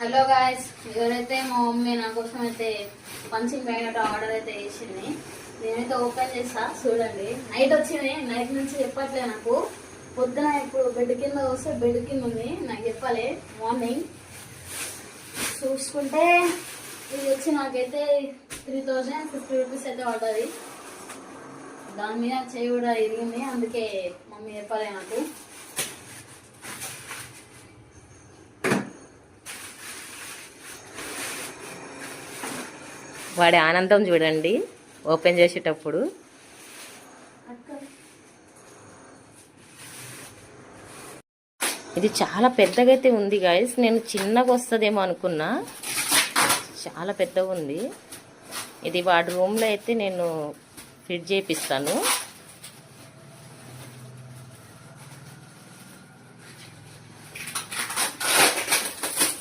Hello guys, ఎవరైతే మా mummy నా కోసం అయితే పంచింగ్ బ్యాగ్ ఆర్డర్ అయితే చేసింది. నేనైతే ఓపెన్ చేస్తా, చూడండి. నైట్ వచ్చింది, నైట్ నుంచి చెప్పట్లే నాకు. పొద్దున ఇప్పుడు బెడ్ కింద వస్తే బెడ్ కింద ఉంది, నాకు చెప్పాలి. మార్నింగ్ చూసుకుంటే ఇది వచ్చి నాకైతే 3050 రూపీస్ అయితే పడ్డది. దాని మీద చేయి కూడా ఇరిగింది, అందుకే మమ్మీ చెప్పాలి నాకు. వాడి ఆనందం చూడండి ఓపెన్ చేసేటప్పుడు. ఇది చాలా పెద్దగా అయితే ఉంది గాయస్. నేను చిన్నగా వస్తుందేమో అనుకున్నా, చాలా పెద్దగా ఉంది. ఇది వాడి రూమ్లో అయితే నేను ఫిట్ చేపిస్తాను.